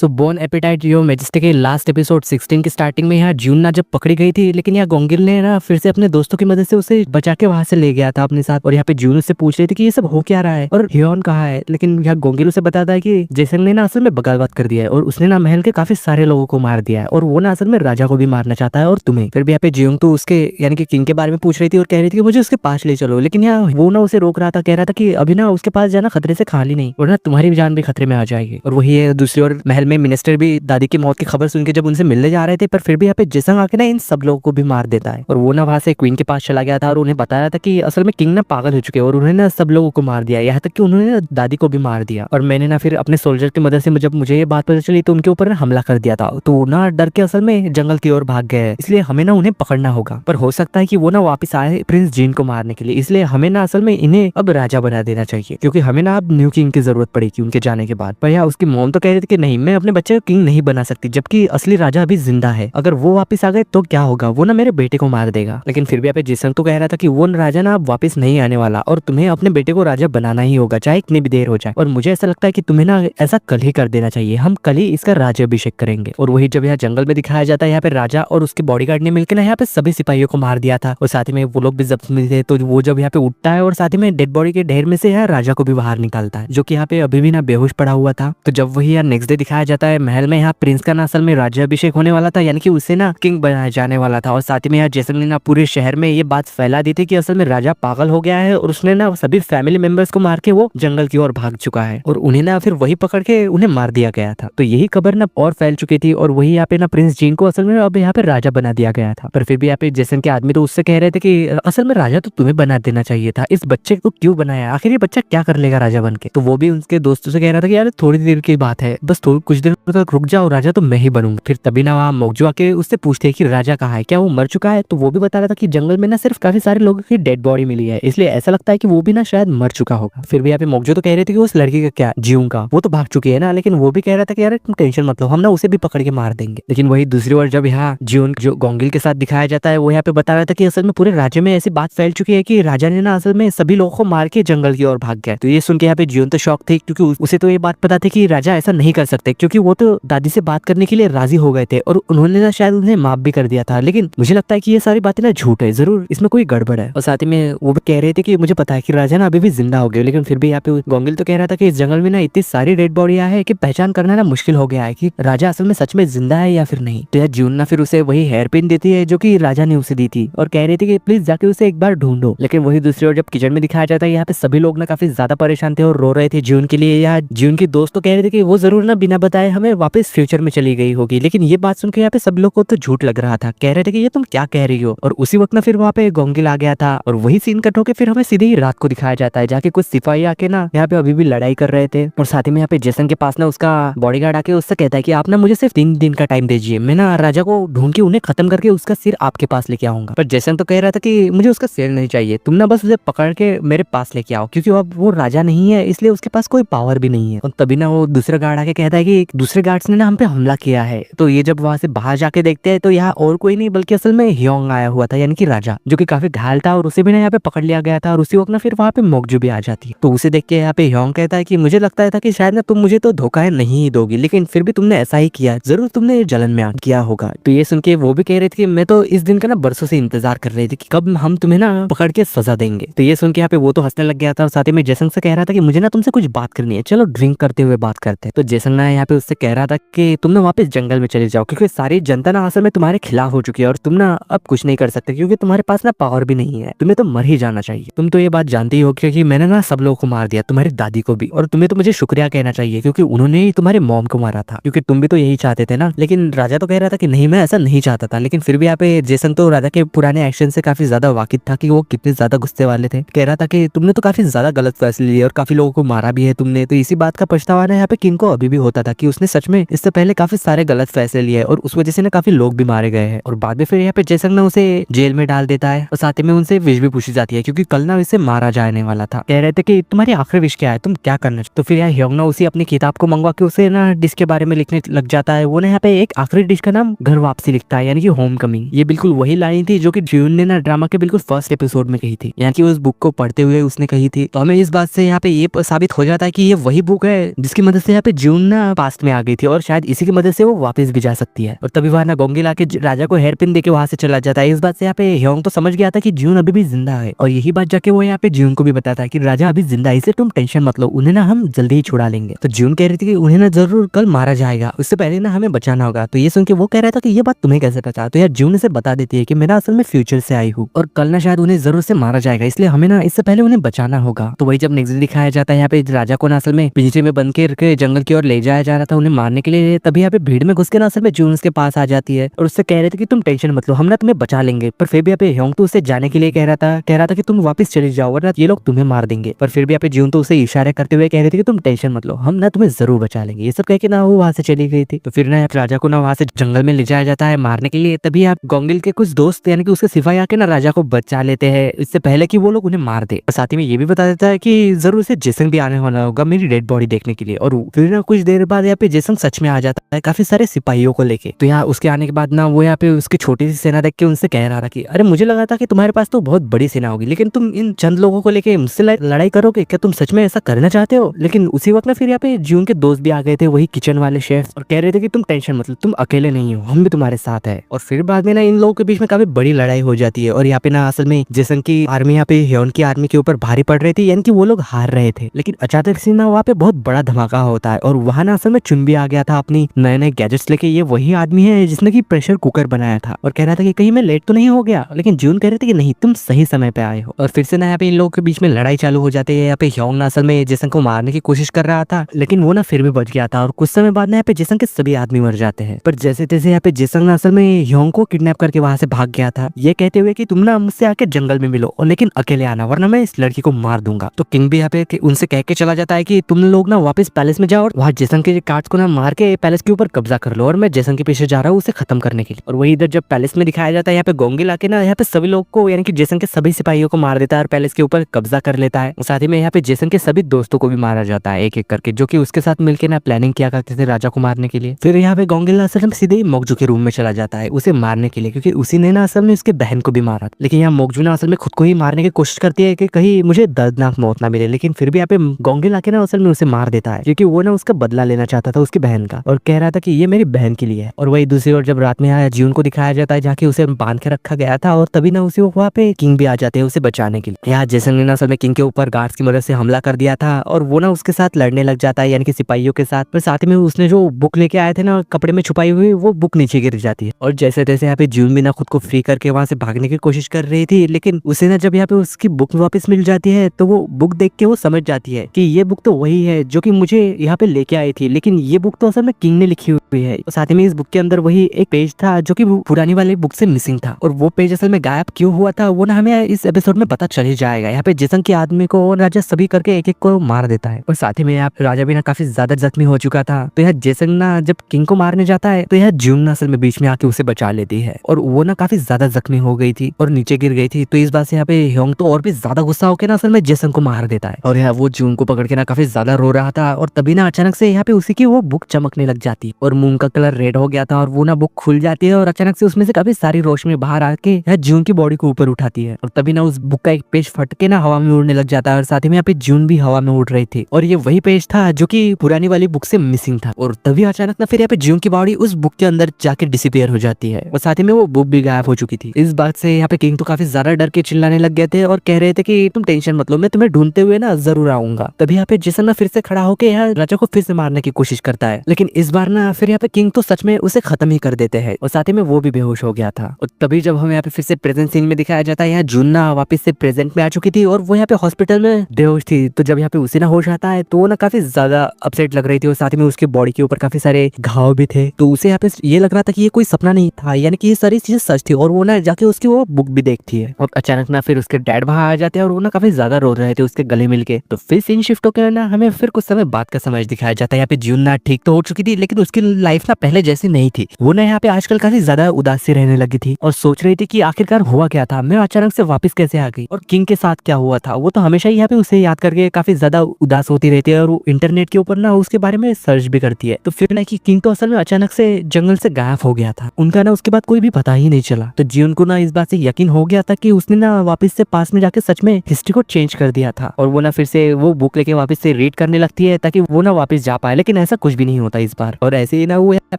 सो bone apatite यो majesty के last episode 16 की starting में यहाँ जून ना जब पकड़ी गई थी, लेकिन यहाँ गोंगिल ने ना फिर से अपने दोस्तों की मदद से उसे बचा के वहां से ले गया था अपने साथ। और यहाँ पे जून उससे पूछ रही थी कि ये सब हो क्या रहा है और हियोन कहाँ है, लेकिन यहाँ गोंगिल उसे बताता है कि जेसन ने ना असल में बगावत कर दिया है और उसने ना महल के काफी सारे लोगों को मार दिया है और वो ना असल में राजा को भी मारना चाहता है और तुम्हें। फिर भी यहाँ पे जियोंग तो उसके यानी कि किंग के बारे में पूछ रही थी और कह रही थी कि मुझे उसके पास ले चलो, लेकिन यहाँ वो ना उसे रोक रहा था, कह रहा था कि अभी ना उसके पास जाना खतरे से खाली नहीं और ना तुम्हारी जान भी खतरे में आ जाएगी। और वही है दूसरी ओर महल में मिनिस्टर भी दादी की मौत की खबर सुन के जब उनसे मिलने जा रहे थे, पर फिर भी यहाँ पे जेसंग आके ना इन सब लोगों को भी मार देता है और वो ना वहां से क्वीन के पास चला गया था और उन्हें बताया था कि असल में किंग ना पागल हो चुके हैं और उन्होंने ना सब लोगों को मार दिया, यहाँ तक कि उन्होंने ना दादी को भी मार दिया। और मैंने ना फिर अपने सोल्जर की मदद से जब मुझे ये बात पता चली तो उनके ऊपर ना हमला कर दिया था, तो ना डर के असल में जंगल की ओर भाग गए, इसलिए हमें ना उन्हें पकड़ना होगा। पर हो सकता है कि वो ना वापस आए प्रिंस जीन को मारने के लिए, इसलिए हमें ना असल में इन्हें अब राजा बना देना चाहिए, क्योंकि हमें ना अब न्यू किंग की जरूरत पड़ेगी उनके जाने के बाद। पर यहाँ उसकी मॉम तो कह रही थी कि नहीं, मैं अपने बच्चे को किंग नहीं बना सकती, जबकि असली राजा अभी जिंदा है। अगर वो वापस आ गए तो क्या होगा, वो ना मेरे बेटे को मार देगा। लेकिन फिर भी यहाँ पे जेसन तो कह रहा था कि वो राजा ना अब वापस नहीं आने वाला और तुम्हें अपने बेटे को राजा बनाना ही होगा, चाहे कितनी भी देर हो जाए। और मुझे ऐसा लगता है कि तुम्हें ना ऐसा कल ही कर देना चाहिए, हम कल ही इसका राज्याभिषेक करेंगे। और वही जब यहाँ जंगल में दिखाया जाता है, यहाँ पे राजा और उसके बॉडीगार्ड ने मिलकर ना यहाँ पे सभी सिपाहियों को मार दिया था और साथ ही में वो लोग भी जख्मी थे। तो वो जब यहाँ पे उठता है और साथ ही में डेड बॉडी के ढेर में से यहाँ राजा को भी बाहर निकालता है, जो कि यहाँ पे अभी भी ना बेहोश पड़ा हुआ था। तो जब वही यहाँ नेक्स्ट डे दिखाया जाता है, महल में यहाँ प्रिंस का ना असल में राज्याभिषेक होने वाला था, यानी कि उसे ना किंग बनाया जाने वाला था। और साथ ही में यहाँ जेसन ने ना पूरे शहर में ये बात फैला दी थी कि असल में राजा पागल हो गया है और उसने ना सभी फैमिली मेंबर्स को मार के वो जंगल की ओर भाग चुका है और उन्हें ना फिर वही पकड़ के उन्हें मार दिया गया था। तो यही खबर ना और फैल चुकी थी और वही यहाँ पे ना प्रिंस जीन को असल में अब यहाँ पे राजा बना दिया गया था। पर फिर भी यहाँ पे जेसन के आदमी तो उससे कह रहे थे कि असल में राजा तो तुम्हें बना देना चाहिए था, इस बच्चे को क्यों बनाया, आखिर ये बच्चा क्या कर लेगा राजा बन के। तो वो भी उनके दोस्तों से कह रहा था कि यार थोड़ी देर की बात है, बस कुछ देर तक रुक जाओ, राजा तो मैं ही बनूंगा। फिर तभी ना वहाँ मोगजो आके उससे पूछते हैं कि राजा कहाँ है, क्या वो मर चुका है। तो वो भी बता रहा था कि जंगल में ना सिर्फ काफी सारे लोगों की डेड बॉडी मिली है, इसलिए ऐसा लगता है कि वो भी ना शायद मर चुका होगा। फिर भी यहाँ पे मोगजो तो कह रहे थे कि उस लड़की का क्या, जियोंग का, वो तो भाग चुकी है ना, लेकिन वो भी कह रहा था कि यार तुम टेंशन मत लो, हम ना उसे भी पकड़ के मार देंगे। लेकिन वही दूसरी ओर जब यहाँ जियोंग जो गोंगिल के साथ दिखाया जाता है, वो यहाँ पे बता रहा था कि असल में पूरे राज्य में ऐसी बात फैल चुकी है कि राजा ने ना असल में सभी लोगों को मार के जंगल की ओर भाग गया। तो ये सुन के यहाँ पे जियोंग तो शॉक थे, क्योंकि उसे तो ये बात पता थी कि राजा ऐसा नहीं कर सकते, क्योंकि वो तो दादी से बात करने के लिए राजी हो गए थे और उन्होंने ना शायद उन्हें माफ भी कर दिया था। लेकिन मुझे लगता है कि ये सारी बातें ना झूठ है, जरूर इसमें कोई गड़बड़ है। और साथ ही में वो भी कह रहे थे कि मुझे पता है कि राजा ना अभी भी जिंदा हो गए, लेकिन फिर भी यहाँ पे गोंगिल तो कह रहा था कि इस जंगल में ना इतनी सारी डेड बॉडियां है कि पहचान करना ना मुश्किल हो गया है कि राजा असल में सच में जिंदा है या फिर नहीं। तो यार जून ना फिर उसे वही हेयर पिन देती है जो कि राजा ने उसे दी थी और कह रही थी कि प्लीज जाके उसे एक बार ढूंढो। लेकिन वही दूसरी ओर जब किचन में दिखाया जाता है, यहाँ पे सभी लोग ना काफी ज्यादा परेशान थे और रो रहे थे जून के लिए। या जून की दोस्त तो कह रहे थे कि वो जरूर ना बिना बताए हमें वापस फ्यूचर में चली गई होगी, लेकिन ये बात सुन के यहाँ पे सब लोग को तो झूठ लग रहा था, कह रहे थे कि ये तुम क्या कह रही हो। और उसी वक्त ना फिर वहाँ पे गोंगिल आ गया था और वही सीन कट होके फिर हमें सीधे ही रात को दिखाया जाता है, जाके कुछ सिपाही आके ना यहाँ पे अभी भी लड़ाई कर रहे थे। और साथ ही में यहाँ पे जेसन के पास ना उसका बॉडीगार्ड आके उससे कहता है कि आप ना मुझे सिर्फ 3 दिन का टाइम दीजिए, मैं ना राजा को ढूंढ के उन्हें खत्म करके उसका सिर आपके पास लेके आऊंगा। पर जेसन तो कह रहा था कि मुझे उसका सिर नहीं चाहिए, तुम ना बस उसे पकड़ के मेरे पास लेके आओ, क्योंकि अब वो राजा नहीं है, इसलिए उसके पास कोई पावर भी नहीं है। और तभी ना वो दूसरा गार्ड आके कहता है कि दूसरे गार्ड्स ने ना हम पे हमला किया है। तो ये जब वहां से बाहर जाके देखते हैं तो यहाँ और कोई नहीं बल्कि असल में हियोंग आया हुआ था, यानी कि राजा, जो कि काफी घायल था और उसे भी ना यहाँ पे पकड़ लिया गया था। और उसी वक्त ना फिर वहाँ पे मोगजो भी आ जाती है। तो उसे देख के यहाँ पे हियोंग कहता है कि मुझे लगता था कि शायद ना तुम मुझे तो धोखा नहीं ही दोगी, लेकिन फिर भी तुमने ऐसा ही किया, जरूर तुमने जलन में किया होगा। तो ये सुन के वो भी कह रहे थे कि मैं तो इस दिन का ना बरसों से इंतजार कर रही थी कि कब हम तुम्हें ना पकड़ के सजा देंगे। तो ये सुन के यहाँ पे वो तो हंसने लग गया था और साथ ही में जेसन से कह रहा था कि मुझे ना तुमसे कुछ बात करनी है, चलो ड्रिंक करते हुए बात करते हैं। तो जेसन ना यहाँ पे उससे कह रहा था कि तुम ना वापस जंगल में चले जाओ, क्योंकि सारी जनता ना असल में तुम्हारे खिलाफ हो चुकी है और तुम ना अब कुछ नहीं कर सकते, क्योंकि तुम्हारे पास ना पावर भी नहीं है, तुम्हें तो मर ही जाना चाहिए। तुम तो ये बात जानती ही हो क्योंकि मैंने ना सब लोगों को मार दिया, तुम्हारी दादी को भी, और तुम्हें तो मुझे शुक्रिया कहना चाहिए क्योंकि उन्होंने ही तुम्हारे मॉम को मारा था, क्योंकि तुम भी तो यही चाहते थे ना। लेकिन राजा तो कह रहा था कि नहीं, मैं ऐसा नहीं चाहता था। लेकिन फिर भी यहाँ पे जेसन तो राजा के पुराने एक्शन से काफी ज्यादा वाकिफ था कि वो कितने ज्यादा गुस्से वाले थे। कह रहा था कि तुमने तो काफी ज्यादा गलत फैसले लिए और काफी लोगों को मारा भी है तुमने। तो इसी बात का पछतावा ना यहाँ पे किंग को अभी भी होता था कि उसने सच में इससे पहले काफी सारे गलत फैसले लिए और उस वजह से ना काफी लोग भी मारे गए हैं। और बाद में फिर यहाँ पे जेसन ना उसे जेल में डाल देता है और साथ ही में उनसे विश भी पूछी जाती है, क्योंकि कल ना इसे मारा जाने वाला था। कह रहे थे कि तुम्हारी आखिरी विश क्या है, तुम क्या करना। तो फिर यहाँ हियोंग ना उसी अपनी किताब को मंगवा के उसे ना डिश के बारे में लिखने लग जाता है। वो ना यहाँ पे एक आखिरी डिश का नाम घर वापसी लिखता है, यानी कि होम कमिंग। ये बिल्कुल वही लाइन थी जो कि जियोन ने ना ड्रामा के बिल्कुल फर्स्ट एपिसोड में कही थी, यानी कि उस बुक को पढ़ते हुए उसने कही थी। तो हमें इस बात से यहाँ पे ये साबित हो जाता है कि ये वही बुक है जिसकी मदद से यहाँ पे जियोन ना पास्ट में आ गई थी और शायद इसी की मदद से वो वापस भी जा सकती है। और तभी वहां ना गोंगिल आके राजा को हेयर पिन देके वहां से चला जाता है। इस बात से यहाँ पे ह्योंग तो समझ गया था कि ज्यून अभी भी जिंदा है और यही बात जाके वो यहाँ पे ज्यून को भी बताता है कि राजा अभी जिंदा है, इसे तुम टेंशन मत लो, उन्हें ना हम जल्दी ही छुड़ा लेंगे। तो ज्यून कह रही थी कि उन्हें ना जरूर कल मारा जाएगा, उससे पहले ना हमें बचाना होगा। तो ये सुन के वो कह रहा था कि ये बात तुम्हें कैसे पता। तो यार ज्यून इसे बता देती है कि मैं ना असल में फ्यूचर से आई हूँ और कल ना शायद उन्हें जरूर से मारा जाएगा, इसलिए हमें ना इससे पहले उन्हें बचाना होगा। तो वही जब नेक्स्ट दिन दिखाया जाता है यहाँ पे राजा को ना असल में पिंजरे में बंद के जंगल की ओर ले जाया जा रहा था उन्हें मारने के लिए, तभी यहाँ पे भीड़ में घुस के ना असल में ज्यून उसके पास आ जाती है और उससे कह रहे थे कि तुम टेंशन मत लो, हम ना तुम्हें बचा लेंगे। पर फिर भी यहाँ पे ह्योंग तो उसे जाने के लिए कह रहा था कि तुम वापस चले जाओ वरना ये लोग तुम्हें मार देंगे। पर फिर भी यहाँ पे ज्यून तो उसे इशारे करते हुए कह रहे थे कि तुम टेंशन मत लो, हम ना तुम्हें जरूर बचा लेंगे। ये सब कह के ना वो वहां से चली गई थी। तो फिर ना राजा को ना वहां से जंगल में ले जाया जाता है मारने के लिए। तभी आप गोंगिल के कुछ दोस्त यानी कि उसके सिपाही आके ना राजा को बचा लेते हैं इससे पहले कि वो लोग उन्हें मार दे। और साथ ही में ये भी बता देता है कि जरूर से जेसन भी आने वाला होगा मेरी डेड बॉडी देखने के लिए। और फिर ना कुछ देर बाद यहाँ पे जेसन सच में आ जाता है काफी सारे सिपाहियों को लेके। तो यहाँ उसके आने के बाद ना वो यहाँ पे उसकी छोटी सी सेना देख के उनसे कह रहा था कि अरे मुझे लगा था कि तुम्हारे पास तो बहुत बड़ी सेना होगी, लेकिन तुम इन चंद लोगों को लेके मुझसे लड़ाई करोगे क्या? तुम सच में ऐसा करना चाहते हो? लेकिन उसी वक्त ना फिर यहाँ पे ज्यून के दोस्त भी आ गए थे, वही किचन वाले शेफ, और कह रहे थे कि तुम टेंशन मत लो, तुम अकेले नहीं हो, हम भी तुम्हारे साथ है। और फिर बाद में ना इन लोगों के बीच में काफी बड़ी लड़ाई हो जाती है और यहाँ पे ना असल में जेसन की आर्मी यहाँ पे ह्योन की आर्मी के ऊपर भारी पड़ रही थी, यानी कि वो लोग हार रहे थे। लेकिन अचानक से ना वहाँ पे बहुत बड़ा धमाका होता है और वहाँ ना असल में चुन भी आ गया था अपनी नए नए गैजेट्स लेके। ये वही आदमी है जिसने की प्रेशर कुकर बनाया था और कह रहा था कि कहीं मैं लेट तो नहीं हो गया। लेकिन जून कह रहे थे कि नहीं, तुम सही समय पे आए हो। और फिर से ना यहाँ पे इन लोगों के बीच में लड़ाई चालू हो जाती है। यहाँ पे ह्योंग ना असल में जेसन को मारने की कोशिश कर रहा था, लेकिन वो ना फिर भी बच गया था। और कुछ समय बाद ना यहाँ पे जेसन के सभी आदमी मर जाते हैं। पर जैसे तैसे यहाँ पे जेसन ना असल में ह्योंग को किडनैप करके वहां से भाग गया था, ये कहते हुए कि तुम ना मुझसे आके जंगल में मिलो और लेकिन अकेले आना वरना मैं इस लड़की को मार दूंगा। तो किंग भी यहाँ पे उनसे कह के चला जाता है कि तुम लोग ना वापस पैलेस में जाओ और वहाँ जेसन के कार्ड्स को ना मार के पैलेस के ऊपर कब्जा कर लो और मैं जेसन के पीछे जा रहा हूँ उसे खत्म करने के लिए। और वही इधर जब पैलेस में दिखाया जाता है यहाँ पे गोंगिल आके ना यहाँ पे सभी लोग को यानी कि जेसन के सभी सिपाहियों को मार देता है और पैलेस के ऊपर कब्जा कर लेता है। साथ ही में यहाँ पे जेसन के सभी दोस्तों को भी मारा जाता है एक एक करके, जो कि उसके साथ मिलकर ना प्लानिंग किया करते थे राजा को मारने के लिए। फिर यहाँ पे गोंगिल असल में सीधे मोकजू के रूम में चला जाता है उसे मारने के लिए, क्योंकि उसी ने ना असल में उसके बहन को भी मारा। लेकिन यहाँ मोकजू ना असल में खुद को ही मारने की कोशिश करती है कि कहीं मुझे दर्दनाक मौत ना मिले, लेकिन फिर भी यहाँ पे गोंगिल आके ना असल में उसे मार देता है क्योंकि वो ना उसका बदला लेना चाहता था उसकी बहन का और कह रहा था कि ये मेरी बहन के लिए है। और वही दूसरी ओर जब रात में आया ज्यून को दिखाया जाता है जाके उसे बांध के रखा गया था और तभी ना उसे वहाँ पे किंग भी आ जाते हैं उसे बचाने के लिए। यहाँ जेसन ने ना असल में किंग के ऊपर गार्ड्स की मदद से हमला कर दिया था और वो ना उसके साथ लड़ने लग जाता है यानी कि सिपाहियों के साथ। पर साथ में उसने जो बुक लेके आए थे ना कपड़े में छुपाई हुई, वो बुक नीचे गिर जाती है और जैसे तैसे यहाँ पे ज्यून भी ना खुद को फ्री करके वहां से भागने की कोशिश कर रही थी। लेकिन उसे ना जब यहाँ पे उसकी बुक वापस मिल जाती है तो वो बुक देख के वो समझ जाती है कि ये बुक तो वही है जो कि मुझे यहाँ पे लेके आई थी, लेकिन ये बुक तो असल में किंग ने लिखी हुई है। और साथ में इस बुक के अंदर वही एक पेज था जो कि पुरानी वाली बुक से मिसिंग था और वो पेज असल में गायब क्यों हुआ था वो ना हमें इस एपिसोड में पता चल ही जाएगा। यहाँ पे जेसन के आदमी को और राजा सभी करके एक एक को मार देता है और साथ ही में यहाँ राजा भी ना काफी ज्यादा जख्मी हो चुका था। तो यह जेसन ना जब किंग को मारने जाता है तो यह ज्यून असल में बीच में आके उसे बचा लेती है और वो ना काफी ज्यादा जख्मी हो गई थी और नीचे गिर गई थी। तो इस बात से यहाँ पे ह्योंग तो और भी ज्यादा गुस्सा होकर ना असल में जेसन को मार देता है और यहाँ वो ज्यून को पकड़ के ना काफी ज्यादा रो रहा था। और तभी ना अचानक से यहाँ पे उसी की वो बुक चमकने लग जाती और मून का कलर रेड हो गया था और वो ना बुक खुल जाती है और अचानक से उसमें से काफी सारी रोशनी बाहर आके यह ज्यून की बॉडी को ऊपर उठाती है और तभी ना उस बुक का एक पेज फट के ना हवा में उड़ने लग जाता है और साथ ही में यहाँ पे ज्यून भी हवा में उड़ रही थी और ये वही पेज था जो कि पुरानी वाली बुक से मिसिंग था। और तभी अचानक ना फिर यहाँ पे ज्यून की बॉडी उस बुक के अंदर जाके डिसअपीयर हो जाती है और साथ ही में वो बुक भी गायब हो चुकी थी। इस बात से यहाँ पे किंग तो काफी ज्यादा डर के चिल्लाने लग गए थे और कह रहे थे कि तुम टेंशन मत लो, मैं तुम्हें ढूंढते हुए ना जरूर आऊंगा। तभी यहाँ पे जेसन ना फिर से खड़ा होकर यहाँ राजा को फिर से मारने की कोशिश करता है, लेकिन इस बार ना फिर यहाँ पे किंग तो सच में उसे खत्म ही कर देते हैं और साथ ही में वो भी बेहोश हो गया था। और तभी जब हमें यहाँ पे फिर से प्रेजेंट सीन में दिखाया जाता है यहाँ जून ना वापस से प्रेजेंट में आ चुकी थी और वो यहाँ पे हॉस्पिटल में बेहोश थी। तो जब यहाँ पे उसे ना होश आता है तो वो ना काफी ज्यादा अपसेट लग रही थी और साथ ही में उसके बॉडी के ऊपर काफी सारे घाव भी थे। तो उसे यहाँ पे ये लग रहा था कि ये कोई सपना नहीं था, यानी कि ये सारी चीजें सच थी। और वो ना जाके उसकी वो बुक भी देखती है और अचानक ना फिर उसके डैड वहां आ जाते हैं और वो ना काफी ज्यादा रो रहे थे उसके गले मिलके। तो फिर सीन शिफ्ट होकर ना हमें फिर कुछ समय बाद का समझ दिखाया जाता है। यहाँ पे जून ना ठीक तो हो चुकी थी लेकिन उसकी लाइफ ना पहले जैसी नहीं थी। वो ना यहाँ पे आजकल काफी ज्यादा उदास सी रहने लगी थी और सोच रही थी कि आखिरकार हुआ क्या था, मैं अचानक से वापस कैसे आ गई और किंग के साथ क्या हुआ था। वो तो हमेशा ही यहाँ पे उसे याद करके काफी ज्यादा उदास होती रहती है और वो इंटरनेट के ऊपर ना उसके बारे में सर्च भी करती है। तो फिर ना कि किंग तो असल में अचानक से जंगल से गायब हो गया था, उनका ना उसके बाद कोई भी पता ही नहीं चला। तो जीवन को ना इस बात से यकीन हो गया था कि उसने ना वापस से पास में जाके सच में हिस्ट्री को चेंज कर दिया था और वो ना फिर से वो बुक लेके वापस से रीड करने लगती है ताकि वो ना वापस जा पाए। लेकिन ऐसा कुछ भी नहीं होता इस बार। और ऐसे ही ना वो यहाँ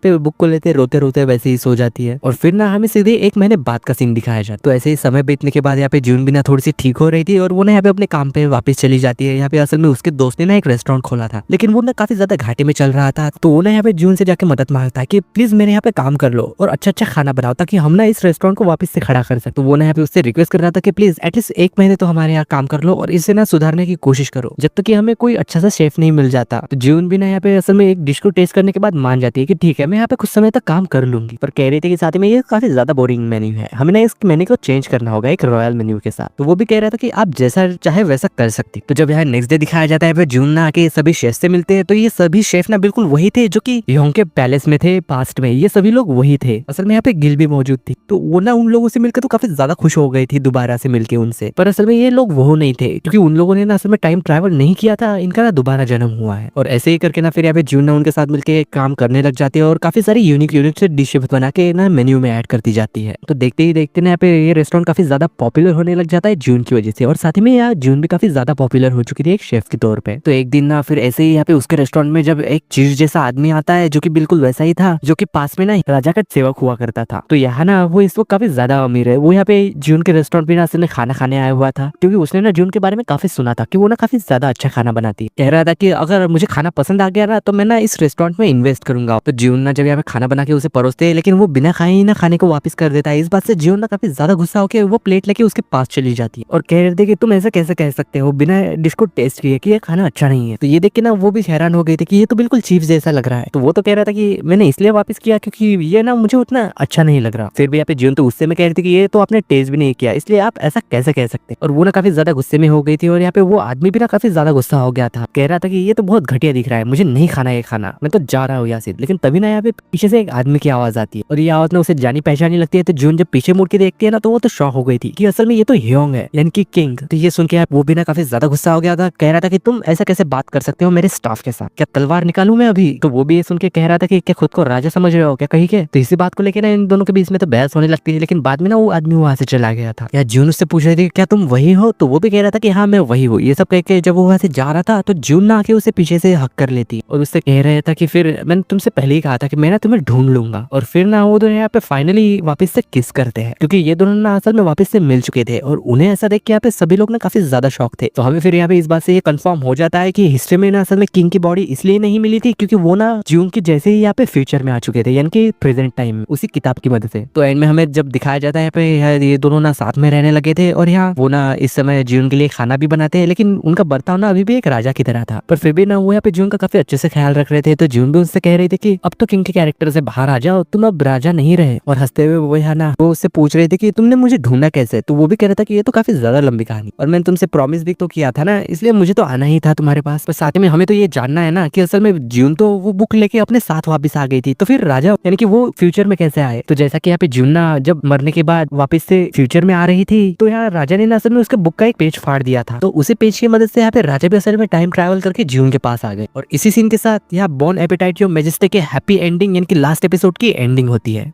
पे बुक को लेते रोते रोते वैसे ही सो जाती है। और फिर ना हमें सीधे 1 महीने बाद का सीन दिखाया जाता है। तो ऐसे ही समय बीतने के बाद यहाँ पे जून भी ना थोड़ी सी ठीक हो रही थी और वो ना यहाँ पे अपने काम पे वापस चली जाती है। यहाँ पे असल में उसके दोस्त ने ना एक रेस्टोरेंट खोला था, लेकिन वो ना काफी ज्यादा घाटे में चल रहा था। तो वो ना यहाँ पे जून से जाके मदद मांगता है कि प्लीज मेरे यहाँ पे काम कर लो और अच्छा अच्छा खाना बनाओ ताकि हम ना इस रेस्टोरेंट को वापस से खड़ा कर सकते। तो वो ना यहाँ पे उससे रिक्वेस्ट कर रहा था कि प्लीज एटलीस्ट 1 महीने तो हमारे यहाँ काम कर लो और इसे ना सुधारने की कोशिश करो जब तक कि हमें कोई अच्छा सा शेफ नहीं मिल जाता। तो जून भी ना यहाँ पे असल में एक डिश को टेस्ट करने के बाद मान जाती है कि ठीक है मैं यहाँ पे कुछ समय तक काम कर लूंगी, पर कह रही थी कि साथ में ये काफी ज्यादा बोरिंग मेन्यू है, हमें ना इस मेन्यू को चेंज करना होगा एक रॉयल मेन्यू के साथ। तो वो भी कह रहा था कि आप जैसा चाहे वैसा कर सकती। तो जब यहाँ नेक्स्ट डे दिखाया जाता है जून ना आके सभी शेफ से मिलते हैं, तो ये सभी शेफ ना बिल्कुल वही थे जो कि योंग के पैलेस में थे पास्ट में। ये सभी लोग वही थे। असल में यहाँ पे गिल भी मौजूद थी। तो वो ना उन लोगों से मिलकर तो काफी ज्यादा खुश हो गई थी दोबारा से मिलके उनसे, पर असल में ये लोग वो नहीं थे क्योंकि उन लोगों ने ना असल में टाइम ट्रैवल नहीं किया था, इनका ना दोबारा जन्म हुआ है। और ऐसे ही करके ना फिर यहाँ पे जून ना उनके साथ मिलके काम करने लग जाती है और काफी सारी यूनिक यूनिक से डिशेस बना के ना मेन्यू में ऐड करती जाती है। तो देखते ही देखते ना यहाँ पे ये रेस्टोरेंट काफी ज्यादा पॉपुलर होने लग जाता है जून की वजह से, और साथ ही में यार जून भी काफी ज्यादा पॉपुलर हो चुकी थी एक शेफ के तौर पे। तो एक दिन ना फिर ऐसे ही यहाँ पे उसके रेस्टोरेंट में जब एक चीज जैसा आदमी आता है जो कि बिल्कुल वैसा ही था जो कि पास में ना राजा का सेवक हुआ करता था। तो यहाँ ना वो इस वक्त काफी ज्यादा अमीर है। वो यहाँ पे जून के रेस्टोरेंट पे ना असल में खाना खाने आया हुआ था क्योंकि उसने ना जून के बारे में काफी सुना था कि वो ना काफी ज्यादा अच्छा खाना बनाती है। कह रहा था कि अगर मुझे खाना पसंद आ गया ना तो मैं ना इस रेस्टोरेंट में इन्वेस्ट करूंगा। तो जून ना जब यहाँ पे खाना बना के उसे परोसते हैं लेकिन वो बिना खाए ही ना खाने को वापस कर देता है। इस बात से जून ना काफी ज्यादा गुस्सा होकर वो प्लेट लेके उसके पास चली जाती है और कह रहे थे कि तुम ऐसा कैसे कह सकते हो बिना डिश को टेस्ट किए कि ये खाना अच्छा नहीं है। तो ये देख के ना वो भी हैरान हो गई थी कि ये तो बिल्कुल चीफ जैसा लग रहा है। तो वो तो कह रहा था कि मैंने इसलिए वापस किया क्योंकि ये ना मुझे उतना अच्छा नहीं लग रहा। फिर भी यहाँ पे जून तो गुस्से में कह रही थी कि ये तो आपने टेस्ट भी नहीं किया इसलिए आप ऐसा कैसे कह सकते। और वो ना काफी ज्यादा गुस्से में हो गई थी और यहाँ पे वो आदमी भी ना काफी ज्यादा गुस्सा हो गया था। कह रहा था कि ये तो बहुत घटिया दिख रहा है, मुझे नहीं खाना ये खाना, मैं तो जा रहा हूँ यहाँ से। लेकिन तभी ना यहाँ पे पीछे से एक आदमी की आवाज आती है और ये आवाज ना उसे जानी पहचानी लगती है। तो जून जब पीछे मुड़ के देखती है ना तो वो तो शॉक हो गई थी कि असल में ये तो ह्योंग है यानी कि किंग। तो ये सुन के वो भी ना काफी ज्यादा गुस्सा हो गया था। कह रहा था कि तुम ऐसा कैसे बात कर सकते हो मेरे स्टाफ के साथ, क्या तलवार निकालूं मैं अभी। तो वो भी ये सुन के कह रहा था कि क्या खुद को राजा समझ रहे हो क्या कहीं के। तो इसी बात को लेकर ना इन दोनों के बीच में तो बहस होने लगती है। लेकिन बाद में ना वो आदमी वहां से चला गया था। या जून उससे पूछ रही थी क्या तुम वही हो। तो वो भी कह रहा था कि हाँ मैं वही हूँ। ये सब कह के जब वो वहां से जा रहा था तो जून ना आके उसे पीछे से हक कर लेती और उससे कह रहा था कि फिर मैंने तुमसे पहले ही कहा था कि मैं ना तुम्हें ढूंढ लूंगा। और फिर ना वो दोनों यहाँ पे फाइनली वापस से किस करते हैं क्योंकि ये दोनों ना असल में वापस से मिल चुके थे और उन्हें ऐसा देख के यहाँ पे सभी लोग ना काफी ज्यादा शौक थे। तो हमें फिर यहाँ पे इस बात से ये कंफर्म हो जाता है कि हिस्ट्री में ना असल में किंग की बॉडी इसलिए नहीं मिली थी क्योंकि वो ना जून के जैसे ही यहाँ पे फ्यूचर में आ चुके थे यानी कि प्रेजेंट टाइम में उसी किताब की मदद से। तो एंड में हमें जब दिखाया जाता है यहाँ पे ये दोनों ना साथ में रहने लगे थे और यहाँ वो ना इस समय जून के लिए खाना भी बनाते हैं, लेकिन उनका बर्ताव ना अभी भी एक राजा की तरह था। पर फिर भी ना वो यहाँ पे जून का काफी अच्छे से ख्याल रख रहे थे। तो जून भी उनसे कह रही थी कि अब तो किंग के कैरेक्टर से बाहर आ जाओ, तुम अब राजा नहीं रहे। और हंसते हुए वो यहाँ ना वो उससे पूछ रहे थे कि तुमने मुझे ढूंढा कैसे। तो वो भी कह रहा था कि ये तो काफी ज्यादा लंबी कहानी और मैंने तुमसे प्रॉमिस भी तो किया था ना, इसलिए मुझे तो आना ही था तुम्हारे पास। पर साथ में हमें तो ये जानना है ना कि असल में जून तो वो बुक लेके अपने साथ वापस आ गई थी, तो फिर राजा यानी कि वो फ्यूचर में कैसे आए। तो जैसा कि यहाँ पे जून ना जब मरने के बाद वापस से फ्यूचर में आ रही थी तो यहाँ राजा ने ना असल में उसके बुक का एक पेज फाड़ दिया था। तो उसी पेज की मदद से यहाँ पे राजा भी असल में टाइम ट्रैवल करके जून के पास आ गए। और इसी सीन के साथ यहाँ बॉर्न एपेटाइट योर मैजेस्टी के हैप्पी एंडिंग यानी कि लास्ट एपिसोड की एंडिंग होती है।